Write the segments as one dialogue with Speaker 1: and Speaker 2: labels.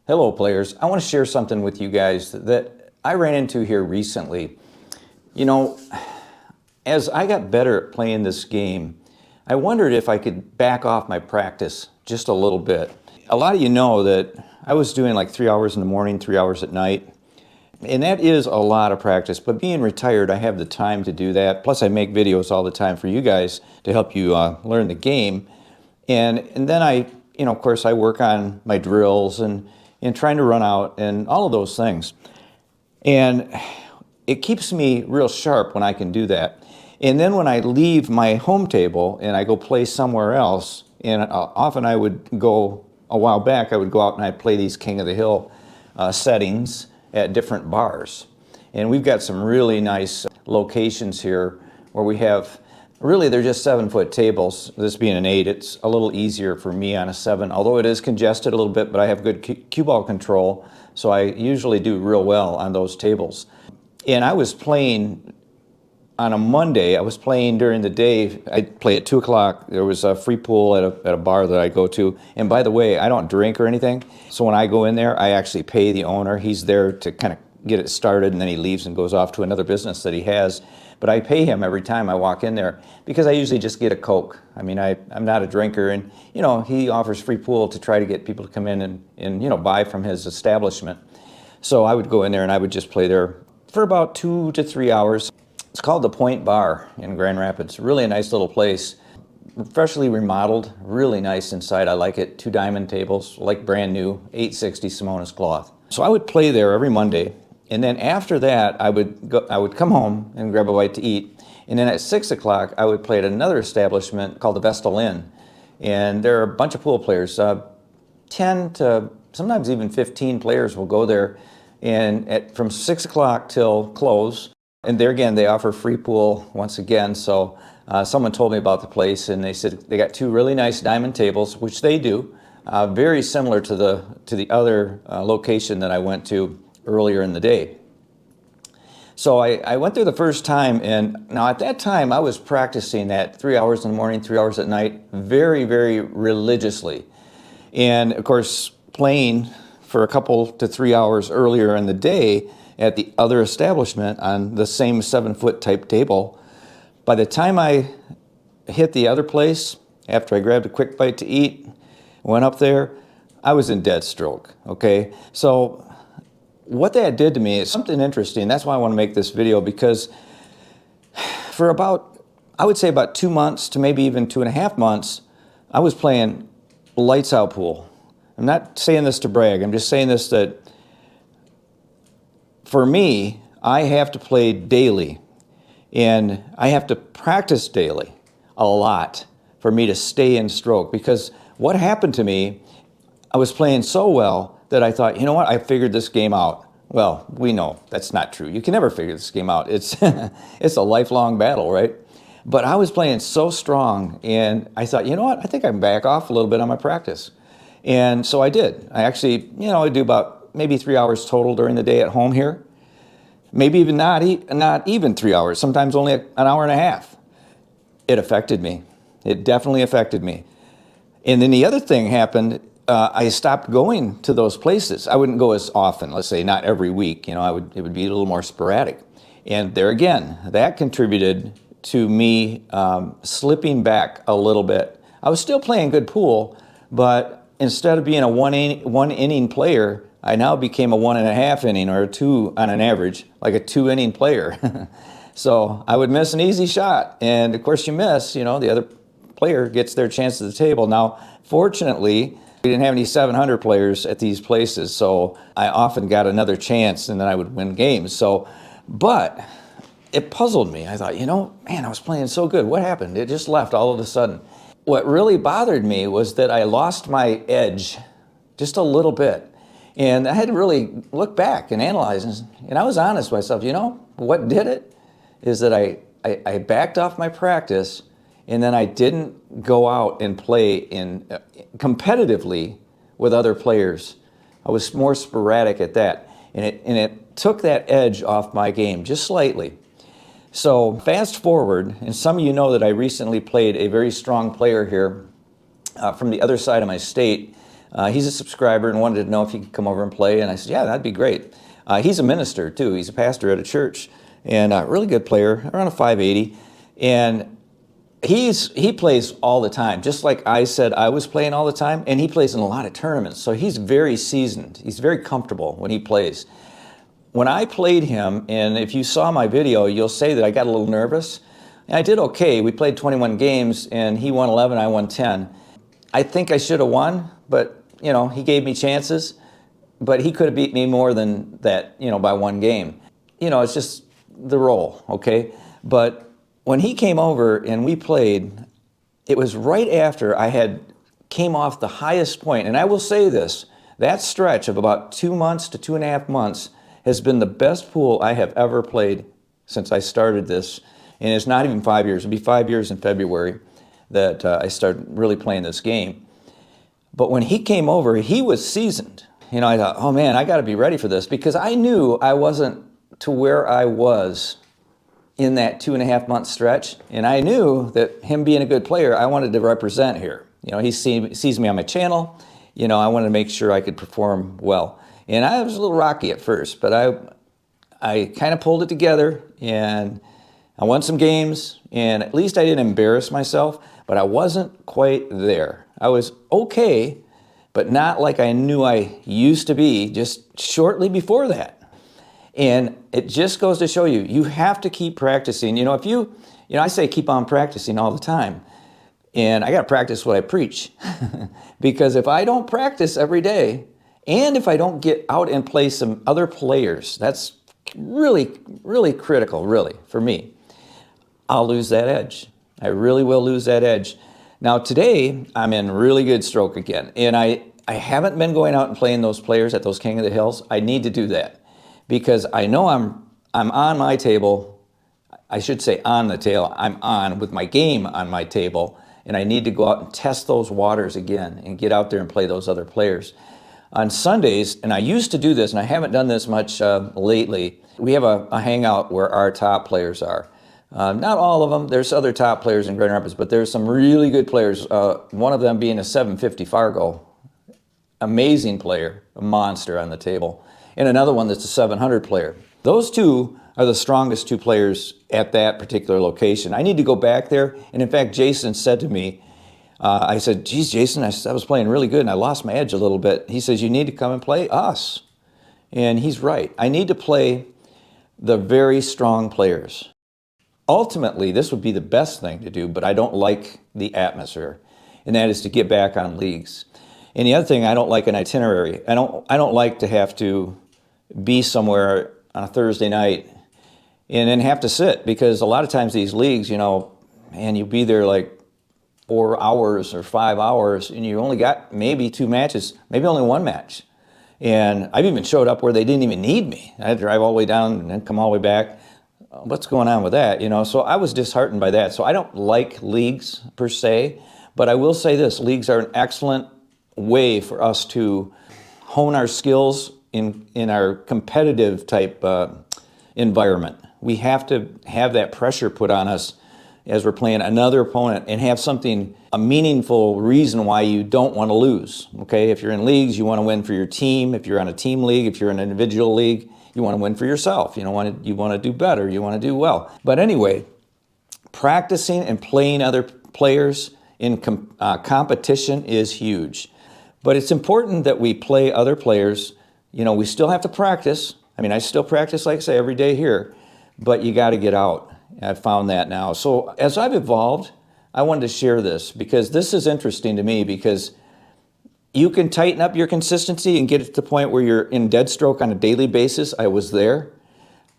Speaker 1: Hello players, I want to share something with you guys that I ran into here recently. You know, as I got better at playing this game, I wondered if I could back off my practice just a little bit. A lot of you know that I was doing like 3 hours in the morning, 3 hours at night. And that is a lot of practice, but being retired, I have the time to do that. Plus I make videos all the time for you guys to help you learn the game. And then of course I work on my drills and trying to run out and all of those things. And it keeps me real sharp when I can do that. And then when I leave my home table and I go play somewhere else, and often I would go, a while back, I would go out and I'd play these King of the Hill settings at different bars. And we've got some really nice locations here where we have, really they're just 7-foot tables. This being an 8, it's a little easier for me on a 7, although it is congested a little bit, but I have good cue ball control, so I usually do real well on those tables. And I was playing on a Monday, I was playing during the day. I'd play at 2 o'clock. There was a free pool at a bar that I go to. And by the way, I don't drink or anything. So when I go in there, I actually pay the owner. He's there to kind of get it started, and then he leaves and goes off to another business that he has. But I pay him every time I walk in there because I usually just get a Coke. I mean, I'm not a drinker, and he offers free pool to try to get people to come in and buy from his establishment. So I would go in there and I would just play there for about 2 to 3 hours. It's called the Point Bar in Grand Rapids. Really a nice little place. Freshly remodeled, really nice inside. I like it. 2 diamond tables, like brand new, 860 Simonis cloth. So I would play there every Monday, and then after that I would come home and grab a bite to eat. And then at 6 o'clock I would play at another establishment called the Vestal Inn. And there are a bunch of pool players. 10 to sometimes even 15 players will go there, and from 6 o'clock till close. And there again, they offer free pool once again. So someone told me about the place, and they said they got 2 really nice diamond tables, which they do, very similar to the other location that I went to earlier in the day. So I went there the first time, and now at that time I was practicing that 3 hours in the morning, 3 hours at night, very, very religiously. And of course, playing for a couple to 3 hours earlier in the day at the other establishment on the same 7-foot type table. By the time I hit the other place, after I grabbed a quick bite to eat, went up there, I was in dead stroke, okay? So what that did to me is something interesting. That's why I want to make this video, because for I would say about 2 months to maybe even 2.5 months, I was playing lights out pool. I'm not saying this to brag. I'm just saying this that for me, I have to play daily, and I have to practice daily a lot for me to stay in stroke. Because what happened to me, I was playing so well that I thought, you know what, I figured this game out. Well, we know that's not true. You can never figure this game out. It's it's a lifelong battle, right? But I was playing so strong, and I thought, you know what, I think I can back off a little bit on my practice. And so I did. I actually, I do about maybe 3 hours total during the day at home here. Maybe even not even 3 hours, sometimes only an hour and a half. It affected me. It definitely affected me. And then the other thing happened, I stopped going to those places. I wouldn't go as often, let's say not every week. It would be a little more sporadic. And there again, that contributed to me slipping back a little bit. I was still playing good pool, but instead of being a one inning player, I now became a 1.5 inning or a 2 on an average, like a 2-inning player. So I would miss an easy shot, and of course you miss, the other player gets their chance at the table. Now, fortunately, we didn't have any 700 players at these places, so I often got another chance, and then I would win games. But it puzzled me. I thought, man, I was playing so good. What happened? It just left all of a sudden. What really bothered me was that I lost my edge just a little bit. And I had to really look back and analyze, and I was honest with myself. What did it is that I backed off my practice, and then I didn't go out and play competitively with other players. I was more sporadic at that, and it took that edge off my game just slightly. So fast forward, and some of you know that I recently played a very strong player here from the other side of my state. He's a subscriber and wanted to know if he could come over and play, and I said, yeah, that'd be great. He's a minister too. He's a pastor at a church, and a really good player, around a 580, and he plays all the time, just like I said I was playing all the time, and he plays in a lot of tournaments, so he's very seasoned. He's very comfortable when he plays. When I played him, and if you saw my video, you'll say that I got a little nervous. And I did okay. We played 21 games, and he won 11, I won 10. I think I should have won, but, you know, he gave me chances, but he could have beat me more than that, you know, by one game. You know, it's just the role, okay? But when he came over and we played, it was right after I had came off the highest point. And I will say this, that stretch of about 2 months to 2.5 months has been the best pool I have ever played since I started this. And it's not even 5 years. It'll be 5 years in February that I started really playing this game. But when he came over, he was seasoned. You know, I thought, oh man, I got to be ready for this, because I knew I wasn't to where I was in that 2.5 month stretch, and I knew that him being a good player, I wanted to represent here. You know, he sees me on my channel. You know, I wanted to make sure I could perform well. And I was a little rocky at first, but I kind of pulled it together, and I won some games, and at least I didn't embarrass myself, but I wasn't quite there. I was okay, but not like I knew I used to be just shortly before that. And it just goes to show you, you have to keep practicing. You know, if you know, I say keep on practicing all the time. And I got to practice what I preach. Because if I don't practice every day, and if I don't get out and play some other players, that's really, really critical, really, for me. I'll lose that edge. I really will lose that edge. Now today, I'm in really good stroke again. And I haven't been going out and playing those players at those King of the Hills. I need to do that, because I know I'm on my table. I should say on the table. I'm on with my game on my table, and I need to go out and test those waters again and get out there and play those other players. On Sundays, and I used to do this, and I haven't done this much lately, we have a hangout where our top players are. Not all of them. There's other top players in Grand Rapids, but there's some really good players. One of them being a 750 Fargo. Amazing player, a monster on the table. And another one that's a 700 player. Those two are the strongest two players at that particular location. I need to go back there. And in fact, Jason said to me, I said, geez, Jason, I was playing really good and I lost my edge a little bit. He says, you need to come and play us. And he's right. I need to play the very strong players. Ultimately, this would be the best thing to do, but I don't like the atmosphere, and that is to get back on leagues. And the other thing, I don't like an itinerary. I don't like to have to be somewhere on a Thursday night and then have to sit, because a lot of times these leagues, you know, man, you be there like 4 hours or 5 hours, and you only got maybe 2 matches, maybe only 1 match. And I've even showed up where they didn't even need me. I had to drive all the way down and then come all the way back. What's going on with that? You know, so I was disheartened by that. So I don't like leagues per se, but I will say this: leagues are an excellent way for us to hone our skills in our competitive type environment. We have to have that pressure put on us as we're playing another opponent, and have something, a meaningful reason why you don't want to lose. Okay, if you're in leagues, you want to win for your team. If you're on a team league, if you're in an individual league, you want to win for yourself. You want to do better. You want to do well. But anyway, practicing and playing other players in competition is huge. But it's important that we play other players. You know, we still have to practice. I mean, I still practice, like I say, every day here, but you got to get out. I've found that now. So as I've evolved, I wanted to share this, because this is interesting to me, because you can tighten up your consistency and get it to the point where you're in dead stroke on a daily basis. I was there.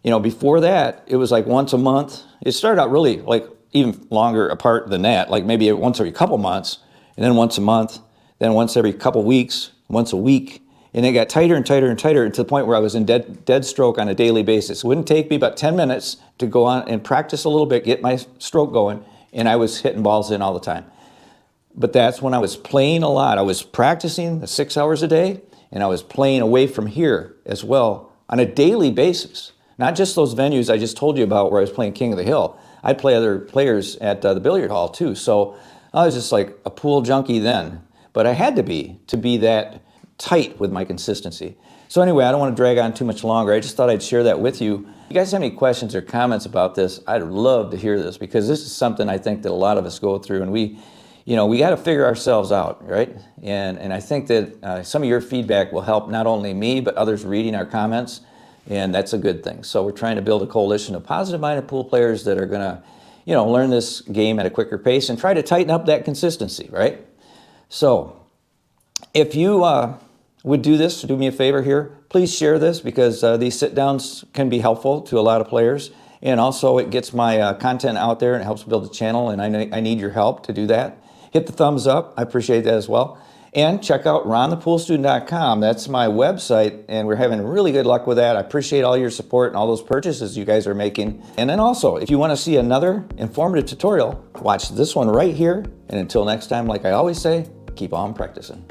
Speaker 1: You know, before that, it was like once a month. It started out really like even longer apart than that, like maybe once every couple months, and then once a month, then once every couple weeks, once a week. And it got tighter and tighter and tighter to the point where I was in dead stroke on a daily basis. It wouldn't take me about 10 minutes to go on and practice a little bit, get my stroke going, and I was hitting balls in all the time. But that's when I was playing a lot. I was practicing the 6 hours a day, and I was playing away from here as well on a daily basis. Not just those venues I just told you about where I was playing King of the Hill. I'd play other players at the billiard hall too. So I was just like a pool junkie then. but I had to be that tight with my consistency. So anyway, I don't want to drag on too much longer. I just thought I'd share that with you. If you guys have any questions or comments about this, I'd love to hear this, because this is something I think that a lot of us go through, and we got to figure ourselves out, right? And I think that some of your feedback will help not only me, but others reading our comments, and that's a good thing. So we're trying to build a coalition of positive-minded pool players that are going to, learn this game at a quicker pace and try to tighten up that consistency, right? So if you would do this, do me a favor here, please share this, because these sit-downs can be helpful to a lot of players. And also it gets my content out there and it helps build the channel, and I need your help to do that. Hit the thumbs up, I appreciate that as well. And check out ronthepoolstudent.com. That's my website, and we're having really good luck with that. I appreciate all your support and all those purchases you guys are making. And then also, if you want to see another informative tutorial, watch this one right here. And until next time, like I always say, keep on practicing.